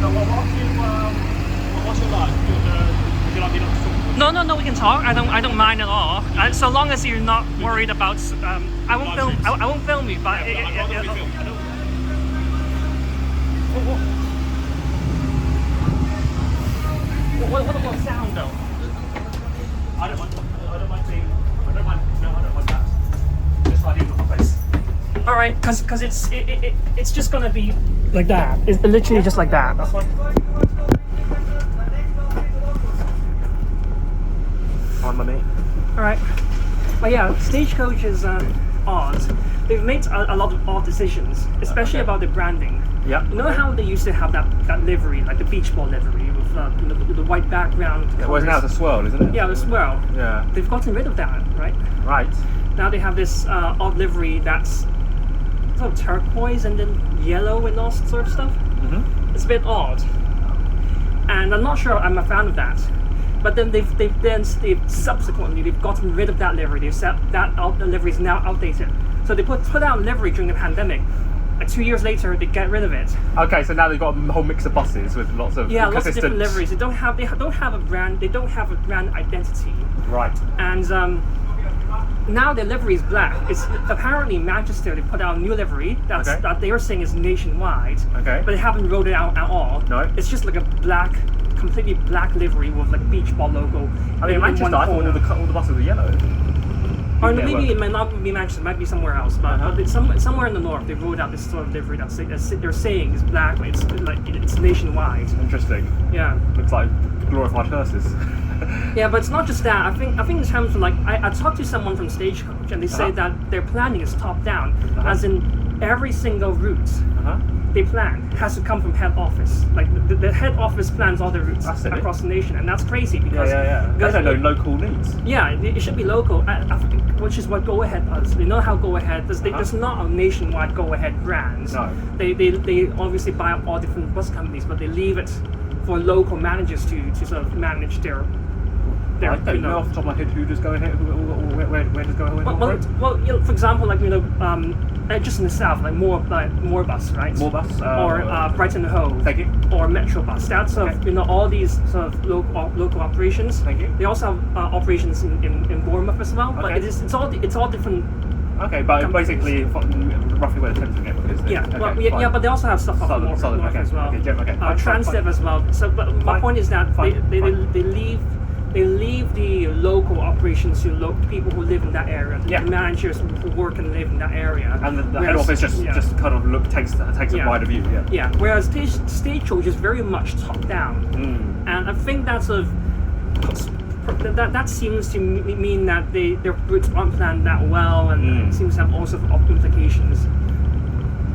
What's your life? Would you like me not to talk? No, we can talk. I don't mind at all. So long as you're not worried about. I won't film. I won't film you, but. What about sound though? I don't mind that. Just like in the place. All right, because it's just gonna be like that. It's literally just like that. That's fine. On my mate. All right, but yeah, Stagecoach is odd. They've made a lot of odd decisions, especially about the branding. Yeah. You know how they used to have that livery, like the beach ball livery with the white background. Yeah, well, now it's a swirl, isn't it? Yeah, the swirl. Yeah. They've gotten rid of that, right? Right. Now they have this odd livery that's sort of turquoise and then yellow and all sort of stuff. Mm-hmm. It's a bit odd, and I'm not sure I'm a fan of that. But then they've subsequently gotten rid of that livery. They've said that the livery is now outdated. So they put out livery during the pandemic. Like 2 years later, they get rid of it. Okay, so now they've got a whole mix of buses with lots of lots of different liveries. They don't have a brand. They don't have a brand identity. Right. And now their livery is black. It's apparently Manchester. They put out a new livery that they are saying is nationwide. Okay. But they haven't rolled it out at all. No. It's just like a completely black livery with like beach ball logo. I mean, in Manchester, I thought all the buses were yellow. Or maybe it might not be Manchester, it might be somewhere else. But it's somewhere in the north, they rolled out this sort of livery that they're saying is black, but it's nationwide. Interesting. Yeah. Looks like glorified hearses. Yeah, but it's not just that. I think in terms of like, I talked to someone from Stagecoach, and they say that their planning is top down, as in every single route they plan has to come from head office. Like the head office plans all the routes across the nation, and that's crazy because they don't know local needs. Yeah, it should be local, which is what Go Ahead does. They know how Go Ahead does. There's not a nationwide Go Ahead brand. No. They obviously buy up all different bus companies, but they leave it for local managers to sort of manage their. I don't know off the top of my head who does Go Ahead, where does Go Ahead. Well, for example, like just in the south, like more bus, right? More bus, or Brighton Hove. Thank you. Or Metro Bus. That's sort of all these sort of local operations. Thank you. They also have operations in Bournemouth as well, but it's all different. Okay, but companies. Basically roughly where the Thames Network is. Yeah, okay, but they also have stuff up north as well. Transit as well. So, but my point is that they leave the local operations to people who live in that area, the managers who work and live in that area. And the head office just kind of takes a wider view. Yeah. Whereas Stagecoach is very much top down, and I think that's that seems to mean that their routes aren't planned that well, and it seems to have all sorts of implications.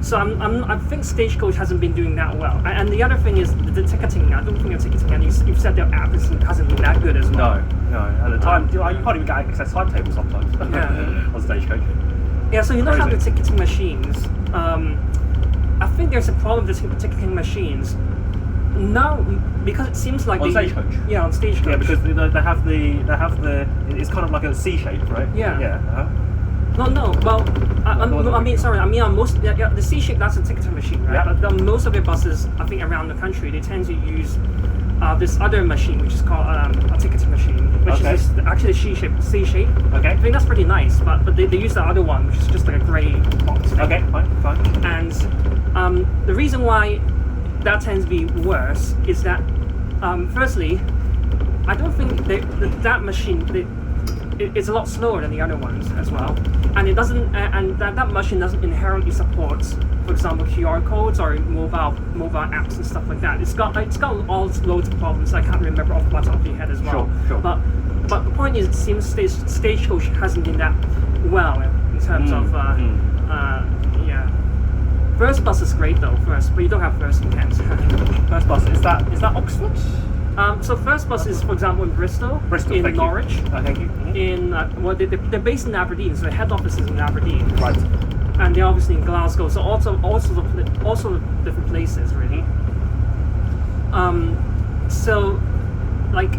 So I think Stagecoach hasn't been doing that well. And the other thing is the ticketing. I don't think the ticketing, and you've said their app hasn't been that good as well. No. At the time, you can't even get access timetables sometimes on Stagecoach. Yeah, so Crazy. How the ticketing machines. I think there's a problem with the ticketing machines. No, because it seems like on Stagecoach. Yeah, on Stagecoach. Yeah, because they have the. It's kind of like a C shape, right? Yeah. Yeah. No. Well, on most the C shape, that's a ticketing machine, right? Yeah. But on most of the buses, I think around the country, they tend to use this other machine, which is called a ticketing machine, which is actually C shape. Okay. I think that's pretty nice, but they use the other one, which is just like a grey box thing. Okay, fine. And the reason why that tends to be worse is that, firstly, I don't think that machine. It's a lot slower than the other ones as well, and it doesn't. And that machine doesn't inherently support, for example, QR codes or mobile apps and stuff like that. It's got all loads of problems. I can't remember off the top of my head as well. Sure. But the point is, it seems Stagecoach hasn't been that well in terms of First Bus is great though, but you don't have First in Kent. First Bus is that Oxford? So First Bus is, for example, in Bristol, in Norwich. Thank you. They're based in Aberdeen, so the head office is in Aberdeen. Right. And they're obviously in Glasgow, so also different places really. So, like,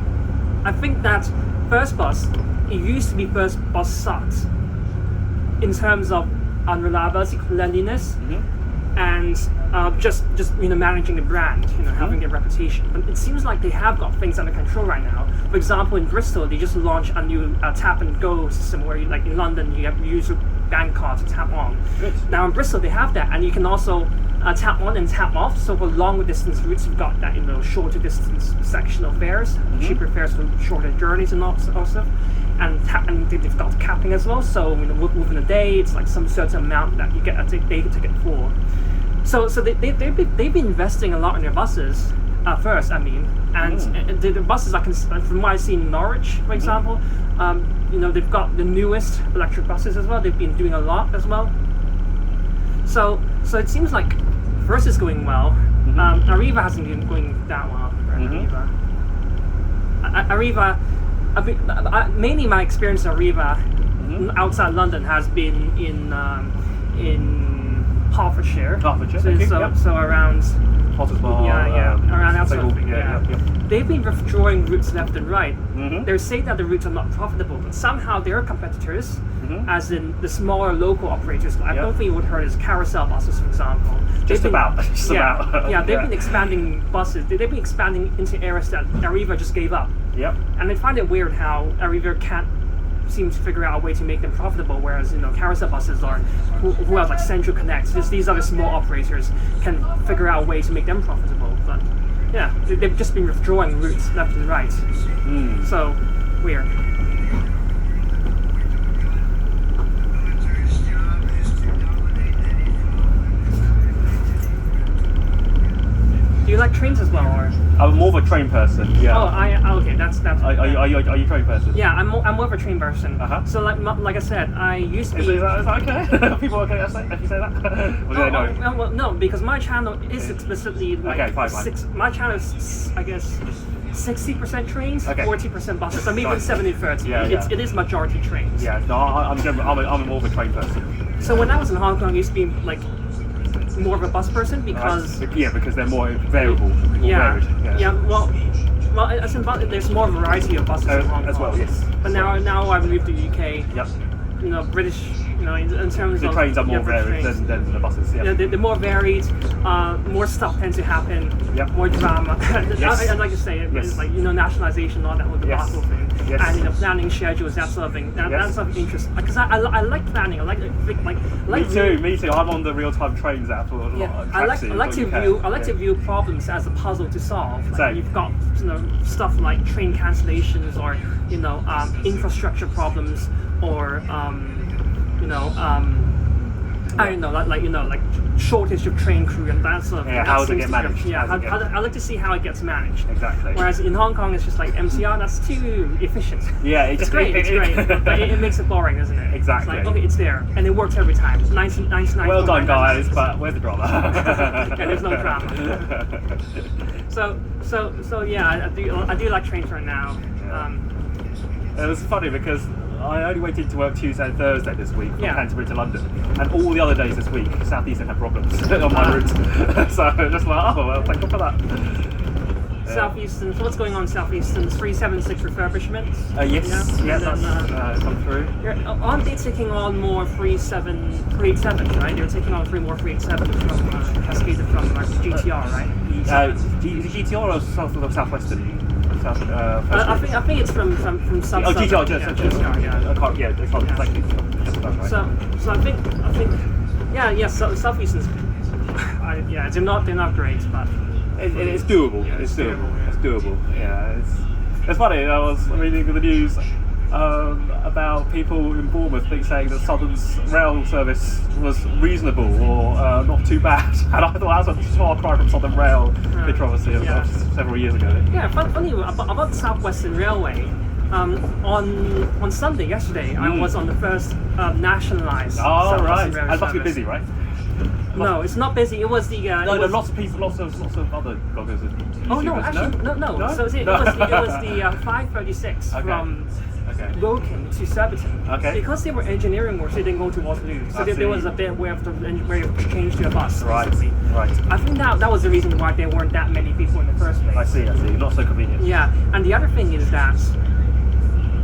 I think that First Bus, it used to be First Bus sucked in terms of unreliability, cleanliness, and just managing the brand, having a reputation. But it seems like they have got things under control right now. For example, in Bristol, they just launched a new tap and go system where, like in London, you have to use your bank card to tap on. Good. Now in Bristol, they have that, and you can also tap on and tap off. So for longer distance routes, you've got that shorter distance sectional fares, cheaper fares for shorter journeys and also. And they've got capping as well. So within a day, it's like some certain amount that you get a day ticket for. So they've been investing a lot in their buses first. I mean, and the buses from what I see in Norwich, for example, they've got the newest electric buses as well. They've been doing a lot as well. So it seems like first is going well. Arriva hasn't been going that well. Arriva, mainly my experience at Arriva outside London has been in Hertfordshire. So around Pottersbar, around outside. Yep. They've been withdrawing routes left and right. They're saying that the routes are not profitable, but somehow their competitors, as in the smaller local operators, I don't think you would heard as carousel buses, for example. They've been expanding buses. They've been expanding into areas that Arriva just gave up. Yep. And I find it weird how Arriva can't seem to figure out a way to make them profitable, whereas carousel buses are who have like Central Connect. These other small operators can figure out a way to make them profitable. But yeah, they've just been withdrawing routes left and right. So weird. Do you like trains as well, or? I'm more of a train person. Yeah. Okay. That's. Are you a train person? Yeah, I'm more of a train person. So like I said, I used to be. Is that okay? People okay if you say that? Or do they know? Well, no, because my channel is explicitly like fine. My channel is, I guess, 60% trains, 40% buses. So maybe 70-30. It is majority trains. Yeah. No, I'm more of a train person. So when I was in Hong Kong, I used to be like more of a bus person because because they're more variable, varied. Well, as in, there's more variety of buses in Hong Kong as well. Yes. But now I've moved to the UK. Yep. British. In terms the of trains are more varied than the buses. Yeah. They're more varied. More stuff tends to happen. Yep. More drama. Yes. I'd like to say it's like nationalisation, all that with the Basel thing, and planning schedules, that sort of thing. That's sort of interesting because I like planning. I like Me too. I'm on the real-time trains app. I like to view problems as a puzzle to solve. Like you've got stuff like train cancellations or infrastructure problems or I don't know, like shortage of train crew and that sort of thing. How does it get managed? I like to see how it gets managed. Exactly. Whereas in Hong Kong, it's just like MCR, that's too efficient. Yeah, it's great, but it makes it boring, doesn't it? Exactly. It's like, okay, it's there, and it works every time. 99. Well done, guys, but where's the drama? There's no drama. So yeah, I do like trains right now. It was funny because I only waited to work Tuesday and Thursday this week from Canterbury to London, and all the other days this week, Southeastern had problems on my route. So just like, thank God for that. Southeastern. So what's going on? Southeastern 376 refurbishments. Yes, that's come through. Aren't they taking on more 387? Right? They're taking on 3 more 387 from cascaded from GTR, right? The GTR or Southwestern? I think it's from Southwestern. Oh, GTR, So I think So Southeastern's, they're not great, but it's doable. It's doable. Yeah, it's funny. I was reading the news about people in Bournemouth saying that Southern's rail service was reasonable or not too bad, and I thought that was a far cry from Southern Rail controversy several years ago. Yeah, funny about Southwestern Railway. On Sunday yesterday, I was on the first nationalised. Oh right, and it must be busy, right? No, it's not busy. It was the. Lots of people, lots of other bloggers. Oh no, actually no. So it was the 536 from Woking to Surbiton. Okay. Because they were engineering work, they didn't go to Waterloo. So there was a bit where you change to a bus. Right. I think that was the reason why there weren't that many people in the first place. I see. Not so convenient. Yeah, and the other thing is that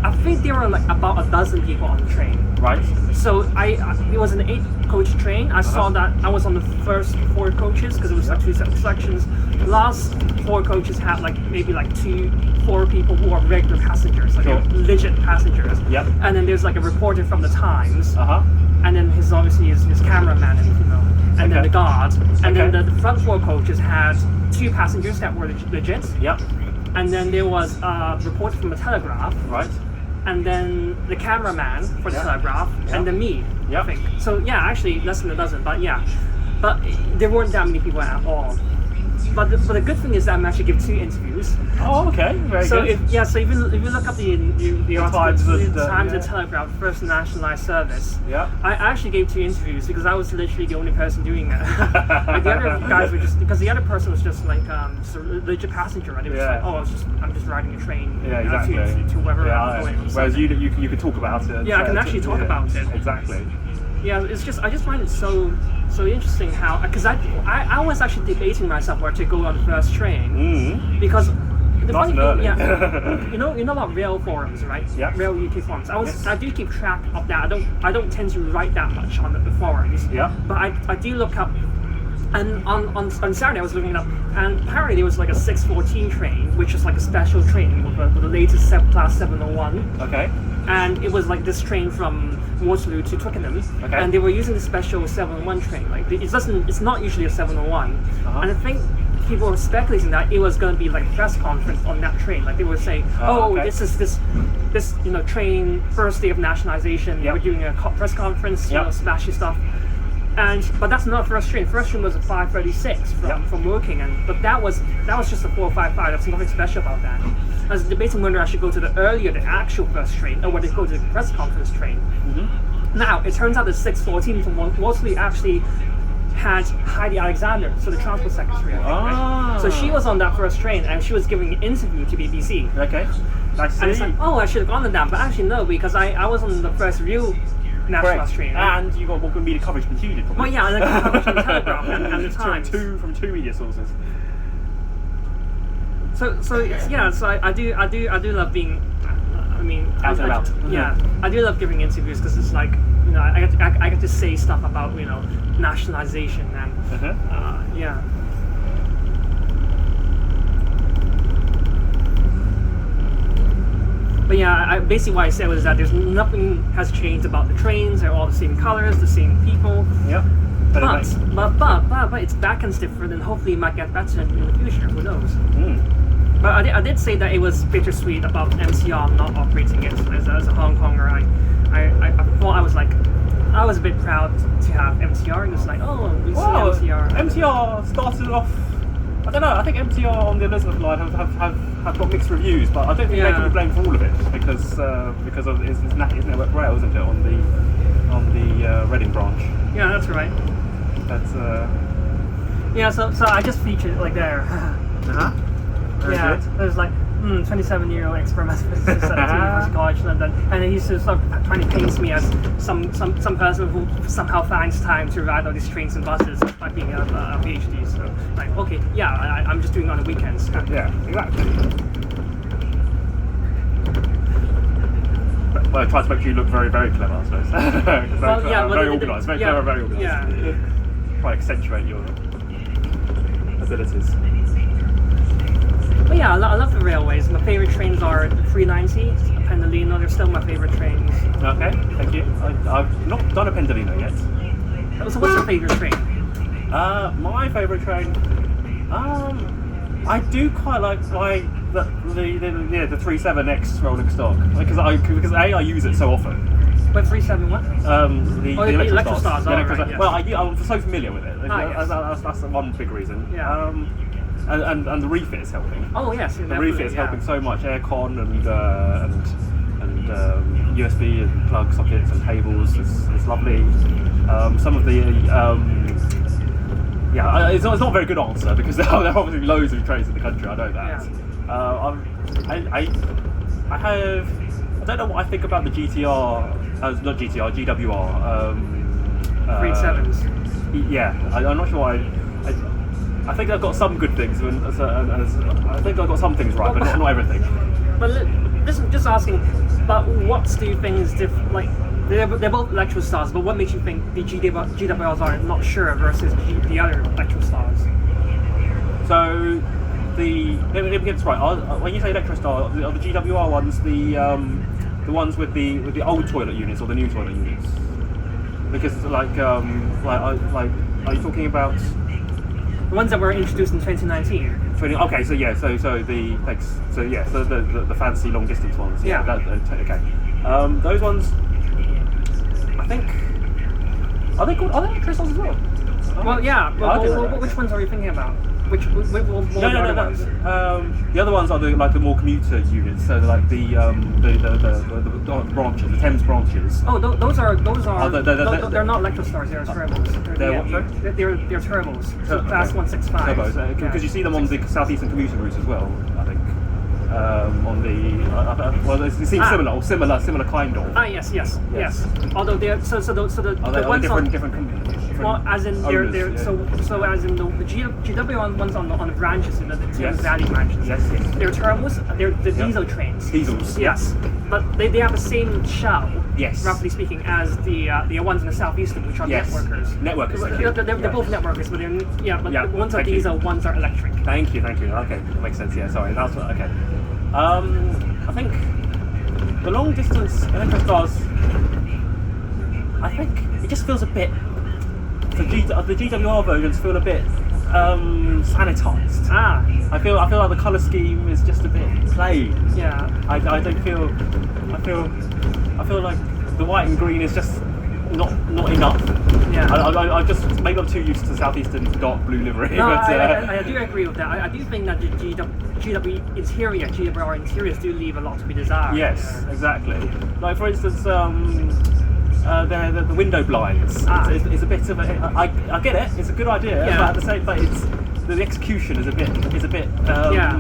I think there were like about a dozen people on the train. Right. So it was an 8-coach train. I saw that I was on the first 4 coaches because it was like 2 separate sections. The last 4 coaches had like maybe like 4 people who are regular passengers, like Sure. legit passengers. Yep. And then there's like a reporter from the Times. Uh-huh. And then obviously his cameraman and and then Okay. the guard. And Okay. then the front 4 coaches had 2 passengers that were legit. Yep. And then there was a reporter from the Telegraph. Right. And then the cameraman for the Yeah. Telegraph, Yeah. and then me, Yeah. I think. So yeah, actually less than a dozen, but yeah. But there weren't that many people at all. But the good thing is that I'm actually give 2 interviews. Oh, okay. Very So good. if you look up the Times and, Times yeah. and Telegraph first nationalized service, Yeah. I actually gave 2 interviews because I was literally the only person doing it. Like the other guys were just because the other person was just like just a legit passenger, right? It was Yeah. like, oh, I'm just riding a train Yeah, exactly. to wherever Yeah, I'm going. whereas you can talk about it. Yeah, I can actually talk about it. Exactly. Yeah, it's just I just find it so interesting how because I was actually debating myself where to go on the first train Mm. because the Nice funny and thing, early. yeah, you know about rail forums, right? Yeah. Rail UK forums. Yes. I do keep track of that. I don't tend to write that much on the forums. Yeah. But I do look up. And on Saturday I was looking it up, and apparently there was like a 6:14 train, which is like a special train with the latest class 701. Okay. And it was like this train from Waterloo to Twickenham, Okay. and they were using the special 701 train. Like it's not usually a 701, Uh-huh. and I think people were speculating that it was going to be like a press conference on that train. Like they were saying, Oh, okay. this is this train first day of nationalization. Yep. We're doing a press conference, Yep. splashy stuff. But that's not first train. First train was at 5:36 from Woking, but that was just a 455. There's nothing special about that. I was debating whether I should go to the actual first train, or whether to go to the press conference train. Mm-hmm. Now it turns out the 6:14 from Waterloo actually had Heidi Alexander, so the transport secretary. I think, right? So she was on that first train, and she was giving an interview to BBC. Okay. Nice. And it's like, oh, I should have gone on that, but actually no, because I was on the first real nationalist train. Right? And you got more media coverage than you did, probably. Well, yeah, and I got coverage from the Telegraph and the Times. From two media sources. So I do love being. I mean, Out and about. Yeah, I do love giving interviews because it's like I get to say stuff about nationalization and yeah. But yeah, basically what I said was that there's nothing has changed about the trains. They're all the same colors, the same people. Yep. But its backend's different, and hopefully it might get better in the future. Who knows? Mm. But I did say that it was bittersweet about MCR not operating it as a Hong Konger. I thought I was a bit proud to have MCR, and it's like, oh, we see MCR. MCR started off. I don't know. I think MCR on the Elizabeth line have got mixed reviews, but I don't think they can be blamed for all of it because of its network rail, isn't it, on the Reading branch? Yeah, that's right. That's yeah. So I just featured it like there. Very Yeah, good. there's like 27-year-old experimental physicist at University College London, and he's just sort of trying to paint me as some person who somehow finds time to ride all these trains and buses by being a PhD. So like, okay, yeah, I'm just doing it on the weekends. Yeah, exactly. Well, it tries to make you look very, very clever, I suppose. Very organised, very clever, very organised. Yeah. Try to accentuate your abilities. But yeah, I love the railways. My favourite trains are the 390, Pendolino. They're still my favourite trains. Okay, thank you. I've not done a Pendolino yet. So what's your favourite train? My favourite train. I do quite like the 37X rolling stock because I use it so often. What 37 what? The Electrostars. Right, Well, I'm so familiar with it. Yes. That's one big reason. Yeah. And the refit is helping. Oh yes, The refit is helping so much. Aircon and USB and plug sockets and cables. It's lovely. Some of the it's not a very good answer because there are obviously loads of trains in the country. I know that. Yeah. I don't know what I think about the GTR. Not GTR, GWR. 37s. Yeah, I'm not sure. I think I've got some good things, and I think I've got some things right, but not everything. But just asking, but what do you think is different? Like, they're both electro stars, but what makes you think the GWRs are not sure versus the other electro stars? So let me get this right. When you say electro star, are the GWR ones the ones with the old toilet units or the new toilet units? Because like are you talking about the ones that were introduced in 2019? Okay, so yeah, so the fancy long distance ones. Yeah. Okay. Those ones, I think, are they electro stars as well? Well, yeah. Which ones are you thinking about? No. Ones? The other ones are the more commuter units. So like the branches, the Thames branches. Oh, those are. They're not electrostars. They're turbos. They're what? They're turbos. So Class 165. Turbos. Because you see them on the Southeastern commuter routes as well. I think. On the it seems similar kind of. Yes. Although they're the ones different well, as in owners, they're yeah. so as in the GW ones on the branches, the Thames Yes. Valley branches. Yes. They're turbos. They're the diesel trains. Diesels. Yes, but they have the same shell. Yes. Roughly speaking, as the ones in the Southeastern, which are networkers. Networkers. They're both networkers, but ones are diesel, ones are electric. Thank you. Okay, that makes sense. Yeah, sorry. That's what. Okay. I think the long distance electro stars. I think it just feels a bit. The GWR versions feel a bit sanitized. I feel like the colour scheme is just a bit plain. Yeah. I don't feel. I feel like the white and green is just not enough. Yeah. I just maybe I'm too used to Southeastern's dark blue livery. No, but, I do agree with that. I do think that the GWR interiors do leave a lot to be desired. Yes, exactly. Like for instance, the window blinds. It's a bit of a. I get it. It's a good idea, Yeah. but at the same, but it's the execution is a bit. Yeah.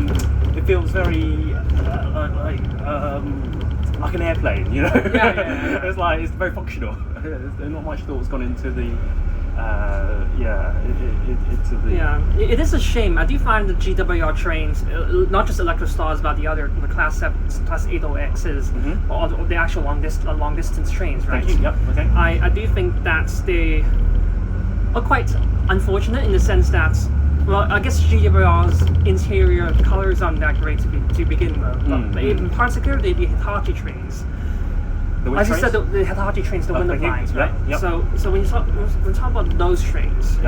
It feels very like an airplane, you know. Yeah. It's very functional. There's not much thought's gone into the. It is a shame. I do find the GWR trains, not just Electrostars, but the Class 8OXs, or the actual long distance trains, right? Thank you. Yep. Okay. I do think that they are quite unfortunate in the sense that, well, I guess GWR's interior colours aren't that great to begin with, but in particular the Hitachi trains. As you said, the Hitachi trains, the window blinds, right? Yep. So when you talk about those trains,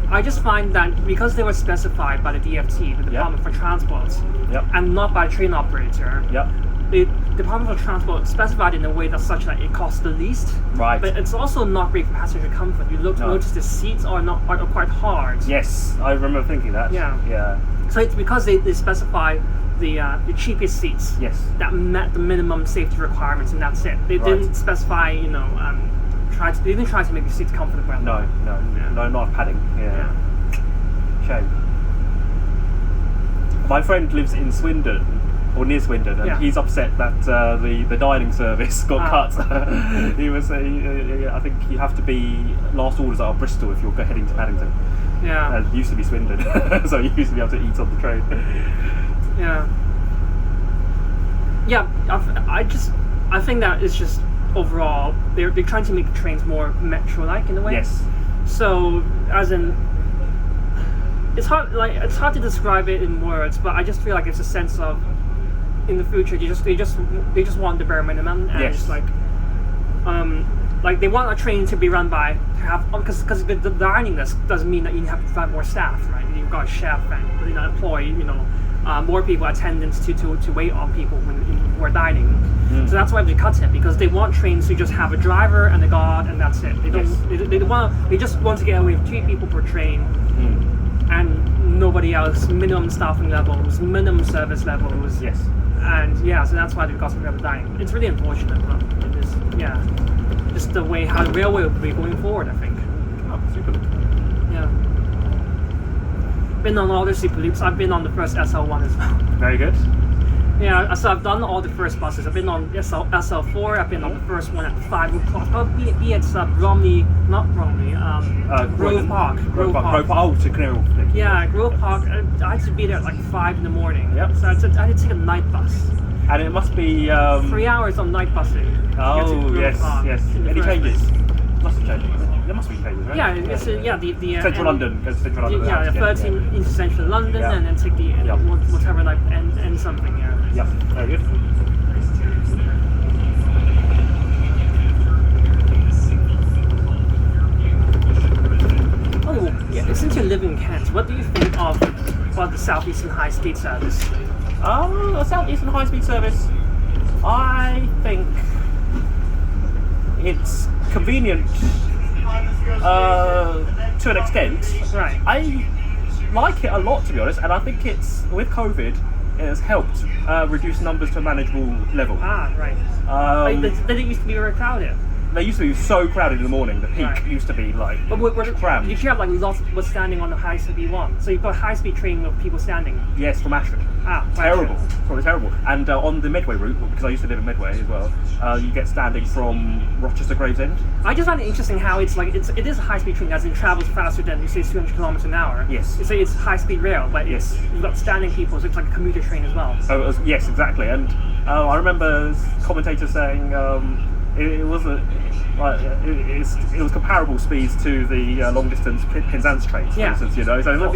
I just find that because they were specified by the DFT, the Department for Transport, and not by a train operator, the Department for Transport specified in a way that's such that it costs the least. Right. But it's also not great for passenger comfort. You notice the seats are quite hard. Yes, I remember thinking that. Yeah. So it's because they specify the cheapest seats that met the minimum safety requirements, and that's it. They didn't specify, they didn't try to make the seats comfortable. No, not padding. Yeah. Shame. My friend lives in Swindon, or near Swindon, and he's upset that the dining service got cut. He was, I think you have to be last orders out of Bristol if you're heading to Paddington. Yeah. It used to be Swindon, so you used to be able to eat on the train. Yeah, I think that it's just overall they're trying to make the trains more metro-like in a way. Yes. So as in, it's hard to describe it in words, but I just feel like it's a sense of in the future they just want the bare minimum, and it's like they want a train to be run by because the dining list doesn't mean that you have to provide more staff, right? You've got a chef and employ more people, attendants to wait on people when we're dining. So that's why they cut it, because they want trains to just have a driver and a guard, and that's it. They don't. They just want to get away with 3 people per train, and nobody else. Minimum staffing levels, minimum service levels. Yes. And so that's why they've got rid of the dining. It's really unfortunate, but it is. Just the way how the railway will be going forward, I think. Oh, super. Yeah. Been on all the super loops. I've been on the first SL1 as well. Very good. Yeah, so I've done all the first buses. I've been on SL4. I've been on the first one at 5 o'clock. Be it Grove Park. Grove Park. Oh, to Canary. Yeah, Grove Park. I had to be there at 5 in the morning. Yep. So I had to take a night bus. And it must be 3 hours on night busing. Oh yes. Any changes? Must have changed. There must be changes, right? Yeah, it's the Central London. Goes to Central London. Yeah, the 13 into Central London, and then take the whatever like and something. Yeah. Yep. Very good. Oh, yeah. Since you live in Kent, what do you think of the Southeastern High Speed Service? The Southeastern High Speed Service. I think it's convenient to an extent. Right. I like it a lot, to be honest, and I think it's with COVID it has helped reduce numbers to a manageable level. Ah, right. They used to be very crowded. They used to be so crowded in the morning. The peak used to be like crammed. Did you have like lots was standing on the high speed one? So you've got high speed train with people standing. Yes, from Ashford. Terrible. Probably terrible. And on the Medway route, because I used to live in Medway as well, you get standing from Rochester Gravesend. I just find it interesting how it is a high speed train, as it travels faster than you say 200 kilometers an hour. Yes. You say it's high speed rail, but you've got standing people, so it's like a commuter train as well. Oh, yes, exactly. And I remember commentators saying it was comparable speeds to the long distance Penzance trains, for instance. You know, so not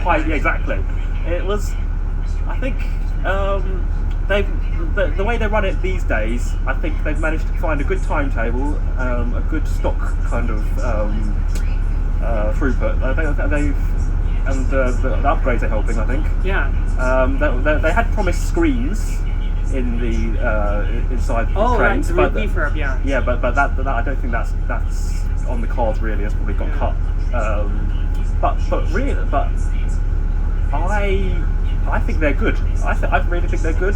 high. Yeah, exactly. It was. I think the way they run it these days, I think they've managed to find a good timetable, a good stock kind of throughput. And the upgrades are helping, I think. Yeah. They had promised screens in the inside the trains, right, the refurb, yeah. Yeah, but that I don't think that's on the cards really. It's probably got cut. I think they're good. I really think they're good.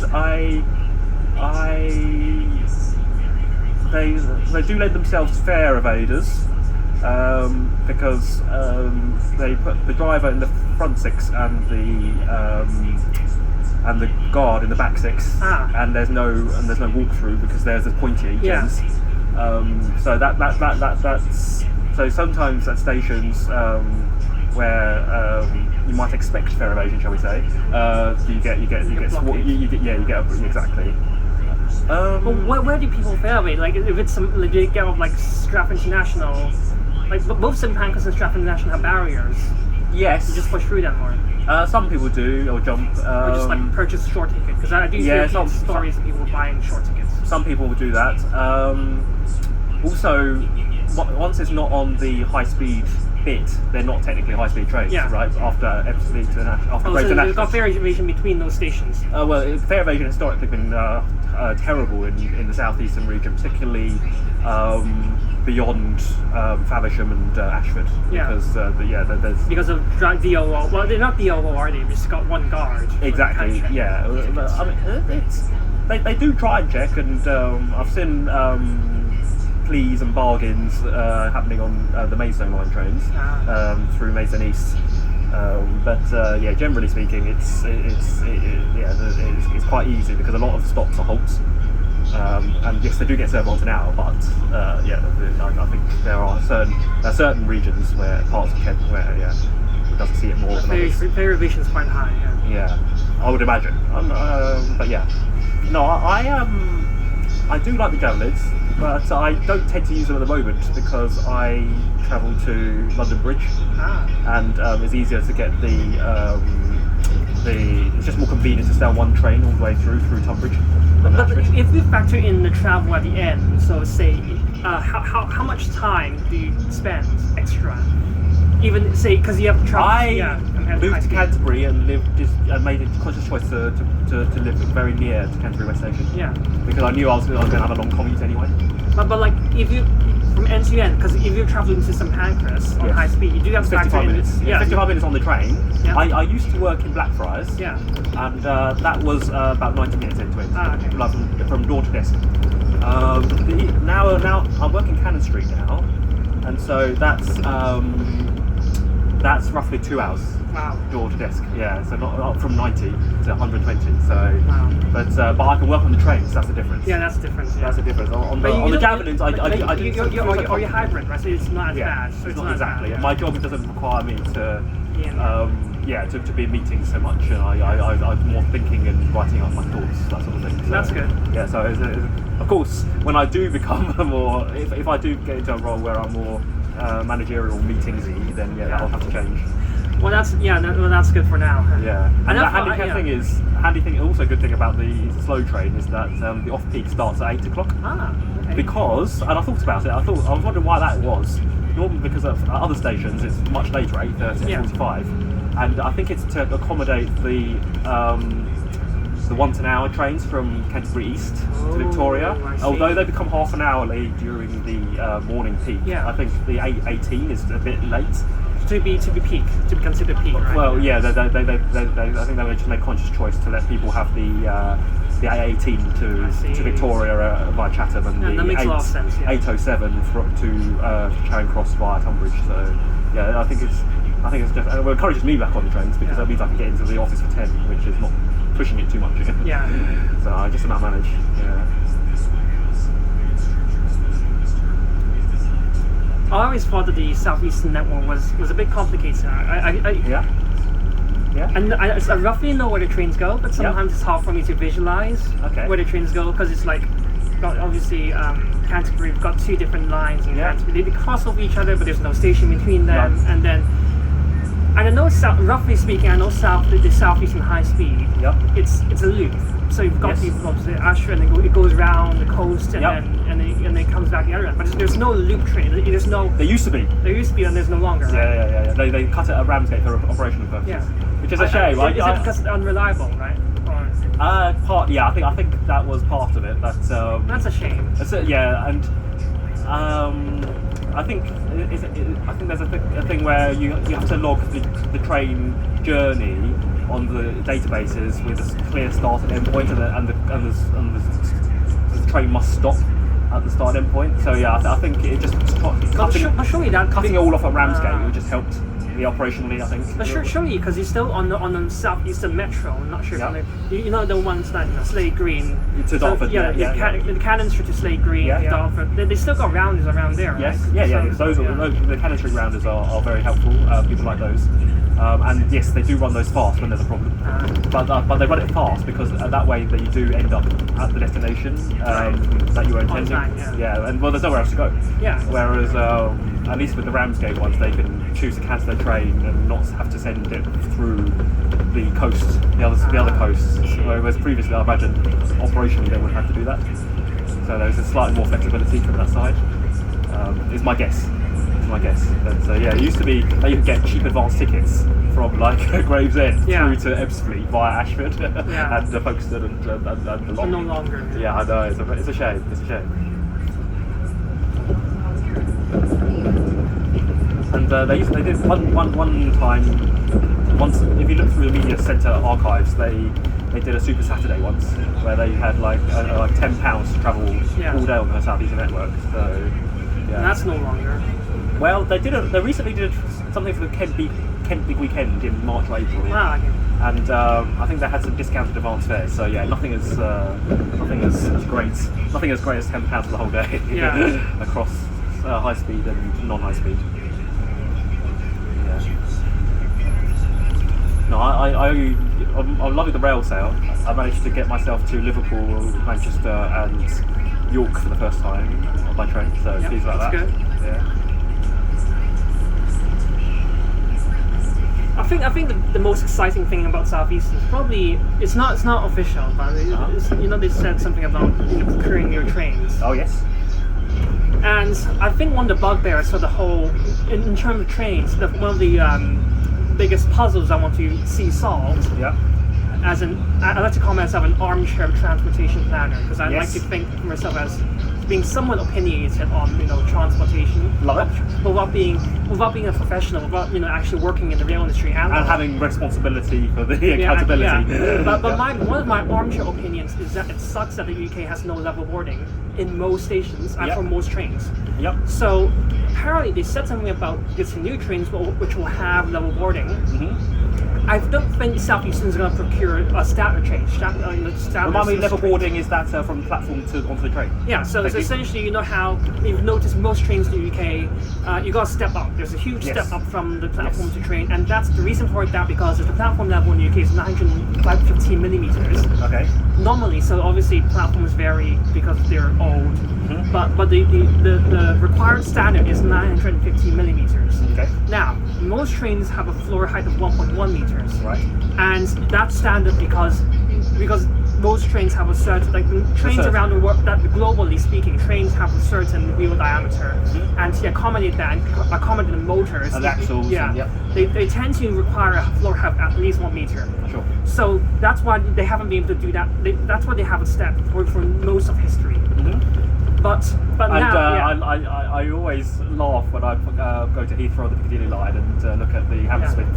They do lend themselves to fare evaders because they put the driver in the front six and the guard in the back six, and there's no walkthrough because there's the pointy ends. So that's so sometimes at stations where you might expect fare evasion, shall we say? You get exactly. Well, where do people fare evade? Like if it's do you get off like Stratford International? Like both St Pancras and Stratford International have barriers. Yes. You just push through them, or some people do, or jump. Or just like purchase a short ticket, because I do see stories of people buying short tickets. Some people will do that. Also, once it's not on the high speed bit, they're not technically high speed trains, right? After Epsom to after Greater National. You've got fare evasion between those stations. Well, fare evasion has historically been terrible in the southeastern region, particularly beyond Faversham and Ashford, because there's because of DOO. Well, they're not DOO, are they? They've just got one guard. Exactly. Yeah. I mean, they do try and check, and I've seen pleas and bargains happening on the Maidstone line trains through Maidstone East. But generally speaking, it's quite easy because a lot of stops are halts. And yes, they do get served once an hour, but I think there are certain regions where parts of Kent where it doesn't see it more than others. Fare evasion is quite high. Yeah, I would imagine. But yeah, no, I do like the Javelids, but I don't tend to use them at the moment because I travel to London Bridge, and it's easier to get it's just more convenient to stay on one train all the way through Tunbridge. But if we factor in the travel at the end, so say, how much time do you spend extra? Even say because you have to travel. I moved to Canterbury and made a conscious choice to live very near to Canterbury West Station. Yeah. Because I knew I was going to have a long commute anyway. But like if you from end to end, because if you're traveling to St Pancras on high speed, you do have to factor 55 minutes. in. 55 minutes on the train. Yeah. I used to work in Blackfriars. Yeah. And that was about 90 minutes into it. Okay. Like from door to desk. Now I'm working Cannon Street now, and so that's roughly 2 hours. Wow. Door to desk. Yeah. So not from 90 to 120. So. Wow. But I can work on the trains. That's the difference. Yeah, that's the difference. Yeah. That's the difference. On the Javelins, I do. You're hybrid, right? So it's not as bad. So it's not exactly. My job doesn't require me to to be in meetings so much, and I'm more thinking and writing up my thoughts, that sort of thing. So, That's good. Yeah, so of course, when I do become more, if I do get into a role where I'm more managerial meetingsy, then I'll have to change. Well, that's good for now. Yeah, and the handy thing, also good thing about the slow train is that the off-peak starts at 8 o'clock. Ah, okay. Because, and I thought about it, I was wondering why that was. Normally because at other stations it's much later, 8:30, 8:45, and I think it's to accommodate the once an hour trains from Canterbury East to Victoria. Although they become half an hour late during the morning peak. I think the 8:18 is a bit late. To be peak, to be considered peak, right? Well, I think they just made a conscious choice to let people have the A18 to Victoria via Chatham, and that makes a lot of sense, 807 to Charing Cross via Tunbridge. So I think it's just, it encourages me back on the trains because that means I can get into the office for 10, which is not pushing it too much. Yeah. So I just about manage. Yeah. I always thought that the Southeastern network was a bit complicated. And I roughly know where the trains go, but sometimes it's hard for me to visualize where the trains go, because it's like, obviously Canterbury, we've got two different lines in Canterbury. They cross over each other, but there's no station between them. And then, and I know, roughly speaking, I know the Southeastern High Speed. It's a loop. So you've got people opposite Ashford, and it goes around the coast, and then it comes back the other end. But there's no loop train. There's no. There used to be. There used to be, and there's no longer. Yeah. They cut it at Ramsgate for operational purposes. Yeah. Which is a shame. Is it because it's unreliable, right? Part. Yeah, I think that was part of it. That's a shame. And I think there's a thing where you have to log the train journey on the databases with a clear start and end point, and the train must stop at the start and end point. So I think it just cutting it all off at Ramsgate, which just helped me operationally, I think. But surely, because you're still on the Southeastern Metro. I'm not sure if you know the ones that Slade Green to Dartford. The Cannon Street to Slade Green, Dartford. They still got rounders around there. Yes, right? Those the Cannon Street rounders are very helpful. People like those. And yes, they do run those fast when there's a problem, but they run it fast because that way that you do end up at the destination that you were intending. And there's nowhere else to go. Whereas at least with the Ramsgate ones, they can choose to cancel their train and not have to send it through the coast, the other coasts. Whereas previously, I imagine operationally they would have to do that. So there's a slightly more flexibility from that side. Is my guess. But it used to be that you could get cheap advance tickets from like Gravesend through to Ebbsfleet via Ashford and Folkestone and Long. No longer. Yeah, I know. It's a shame. And they did one time. Once, if you look through the media centre archives, they did a Super Saturday once where they had like £10 to travel all day on the Southeastern network. So and that's no longer. Well, they recently did something for the Kent Big Weekend in March or April. And I think they had some discounted advance fares. So nothing as great as £10 for the whole day across high speed and non-high speed. No, I'm loving the rail sale. I managed to get myself to Liverpool, Manchester, and York for the first time on my train. So pleased about that. Good. Yeah. I think the most exciting thing about Southeastern is probably it's not official, but they said something about procuring your trains. Oh yes. And I think one of the bugbears for the whole, in terms of trains, one of the biggest puzzles I want to see solved. I like to call myself an armchair transportation planner, because I like to think of myself as being somewhat opinionated on transportation, without being a professional, without actually working in the rail industry and having responsibility for the accountability. But one of my armchair opinions is that it sucks that the UK has no level boarding in most stations and for most trains. So apparently they said something about getting new trains which will have level boarding. I don't think Southeastern is going to procure a static change. Remind me, level boarding is that from the platform to onto the train? Yeah, so it's essentially, you know how you've noticed most trains in the UK, you got to step up. There's a huge step up from the platform to train, and that's the reason for that, because the platform level in the UK is 915 millimeters. Okay. Normally, so obviously platforms vary because they're old, but the required standard is 915 millimeters. Okay. Now, most trains have a floor height of 1.1 meters. Right. And that's standard because most trains have a certain, trains around the world, that globally speaking, trains have a certain wheel diameter, and to accommodate that, and accommodate the motors, and axles, they tend to require a floor height of at least 1 meter. Sure. So that's why they haven't been able to do that. That's why they have a step for most of history. But now, I always laugh when I go to Heathrow on the Piccadilly line and look at the Hammersmith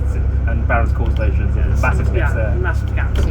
and Barons Court stations and massive skips there. Massive gaps,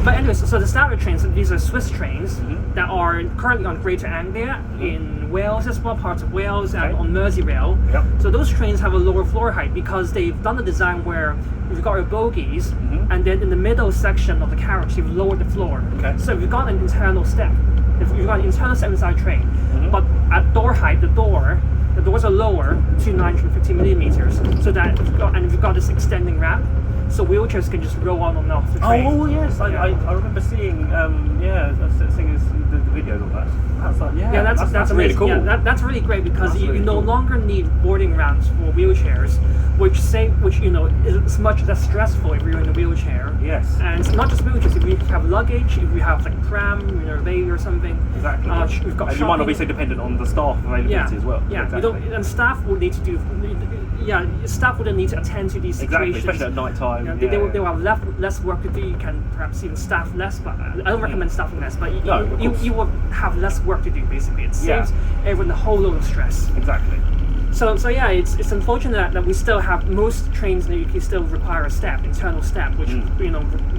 But anyways, so the standard trains, these are Swiss trains that are currently on Greater Anglia, in Wales as well, parts of Wales, and on Merseyrail. Yep. So those trains have a lower floor height because they've done the design where you've got your bogies, and then in the middle section of the carriage, you've lowered the floor. Okay. So you've got an internal step. If you've got an internal step inside train, but at door height, the doors are lower to 950 millimeters, so that you've got this extending ramp, so wheelchairs can just roll on and off the train. Oh yes, I remember seeing seeing the videos of that. That's really cool. Yeah, that's really great because you no longer need boarding ramps for wheelchairs, which is much less stressful if you're in a wheelchair. Yes. And it's not just wheelchairs. If you have luggage, if you have pram, a baby or something. Exactly. We've got and you might not be so dependent on the staff availability as well. Yeah. Exactly. And staff will need to do. Staff wouldn't need to attend to these situations. Exactly, especially at night time. They will have less work to do. You can perhaps even staff less, but I don't recommend staffing less. But you will have less work to do. Basically, it saves everyone a whole load of stress. Exactly. So it's unfortunate that we still have most trains in the UK still require a step, internal step, which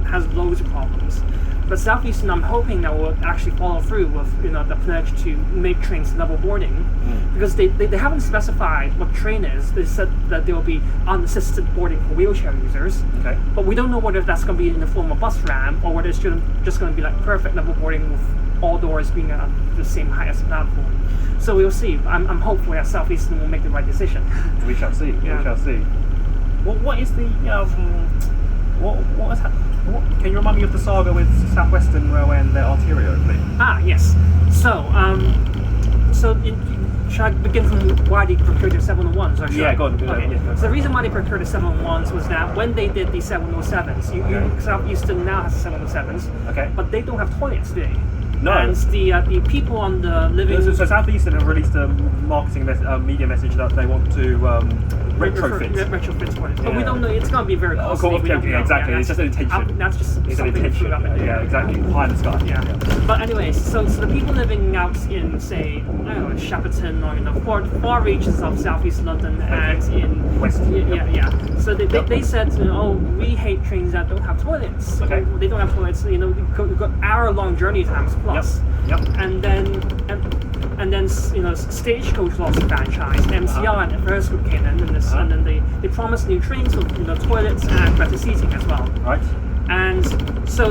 has loads of problems. But Southeastern, I'm hoping that will actually follow through with the pledge to make trains level boarding, because they haven't specified what train is. They said that there will be unassisted boarding for wheelchair users. Okay. But we don't know whether that's going to be in the form of bus ramp or whether it's just going to be like perfect level boarding with all doors being at the same height as the platform. So we'll see. I'm hopeful that Southeastern will make the right decision. We shall see. Yeah. We shall see. What is the what has happened? Can you remind me of the saga with Southwestern Railway and their Arterio, please? Yes. So should I begin from why they procured the 701s? Or go on. So the reason why they procured the 701s was that when they did the 707s, Southeastern now has the 707s, but they don't have toilets today. No. And the people on the living... So Southeastern have released a marketing media message that they want to retrofit toilets. But we don't know, it's going to be very costly. Of course, exactly. It's just an intention. That's just something they threw up in there. Yeah, exactly. High in the sky. Yeah. But anyways, so the people living out in, say, Shepperton or far reaches of southeast London and in... West. So they said, we hate trains that don't have toilets. Okay. They don't have toilets, we've got hour-long journey times plus. Yep. And then Stagecoach lost the franchise. MCR and the first group came in, and then they promised new trains with toilets and better seating as well. Right. And so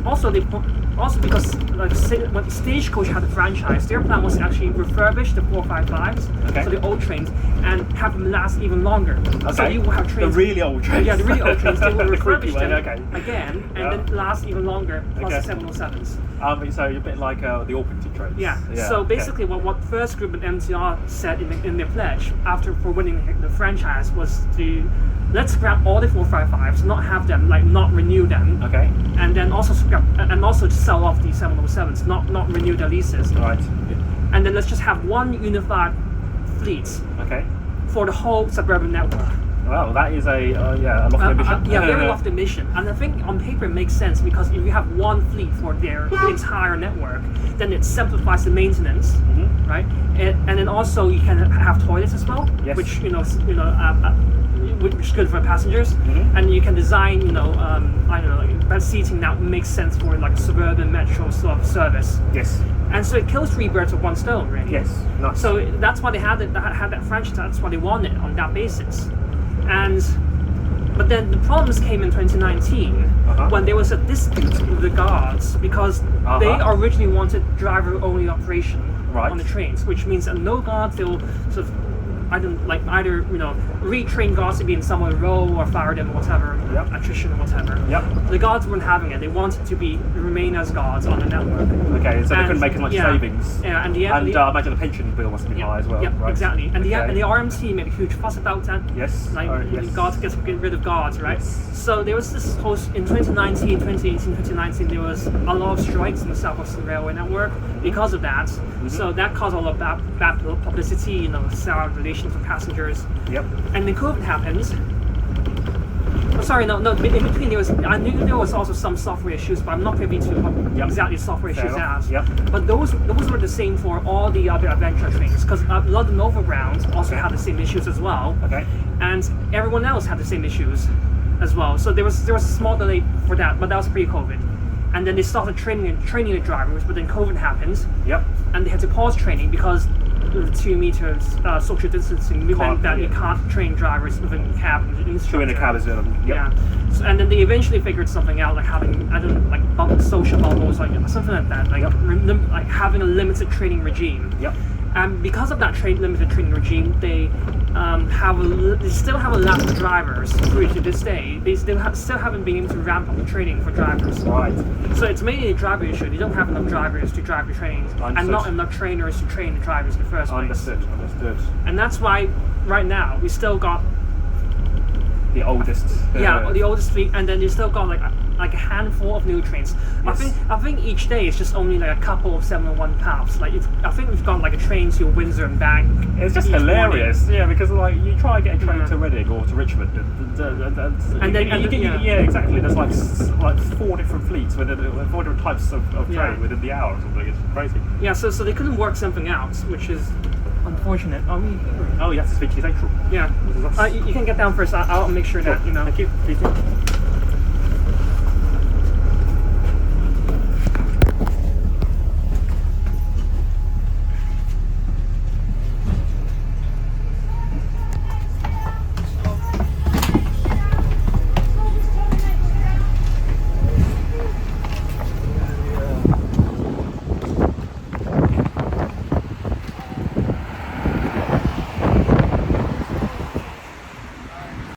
also because when Stagecoach had a franchise, their plan was to actually refurbish the 455s, so the old trains, and have them last even longer. Okay. So you will have trains. The really old trains. Yeah, the really old trains. They will refurbish them again, and then last even longer, plus the 707s. So you're a bit like the Orpington trains. Yeah. So basically, what First Group and MTR said in their pledge for winning the franchise was to let's scrap all the 455s, not have them not renew them. Okay. And then also to sell off the 707s, not renew the leases. Right. And then let's just have one unified fleet. Okay. For the whole suburban network. Wow, that is a lofty mission. Very lofty mission. And I think on paper it makes sense because if you have one fleet for their entire network, then it simplifies the maintenance, right? And then also you can have toilets as well, which which is good for passengers, and you can design better seating that makes sense for a suburban metro sort of service. Yes. And so it kills three birds with one stone, really. Yes. Nice. So that's why they had that franchise. That's why they won it on that basis. But then the problems came in 2019 when there was a dispute with the guards because they originally wanted driver-only operation on the trains, which means that no guards, they'll sort of either retrain guards to be in some other role or fire them or whatever, attrition or whatever. The guards weren't having it. They wanted to remain as guards on the network. Okay, so they couldn't make as much savings. Yeah, and imagine the pension bill must be high as well. Yeah, right? Exactly. And the RMT made a huge fuss about that. Yes. Guards get rid of guards, right? Yes. So there was this whole in 2019, 2018, there was a lot of strikes in the Southwestern Railway network because of that. So that caused a lot of bad publicity, sour relations with passengers. And then COVID happened. In between I knew there was also some software issues, but I'm not privy to what exactly software issues as. But those were the same for all the other adventure trains, because London Underground also had the same issues as well. And everyone else had the same issues as well. So there was a small delay for that, but that was pre-COVID. And then they started training the drivers, but then COVID happened. And they had to pause training because the 2 meters social distancing meant that you can't train drivers within the cab. Two in the cab is So, and then they eventually figured something out, like having social bubbles, something like that, like having a limited training regime. And because of that limited training regime, they still have a lack of drivers through to this day. They still haven't been able to ramp up the training for drivers. So it's mainly a driver issue. They don't have enough drivers to drive the trains, and not enough trainers to train the drivers in the first place. Understood. And that's why right now we still got the oldest. The oldest fleet, and then you still got like a handful of new trains. I think each day is just only like a couple of 701 paths. I think we've got like a train to Windsor and back. It's just hilarious, because you try and get a train to Reading or to Richmond, exactly. There's like 4 different fleets with 4 different types of train within the hour or something. It's crazy. Yeah, so they couldn't work something out, which is unfortunate. Yes, it's Finchley Central. Yeah. You can get down first. I'll make sure that Thank you.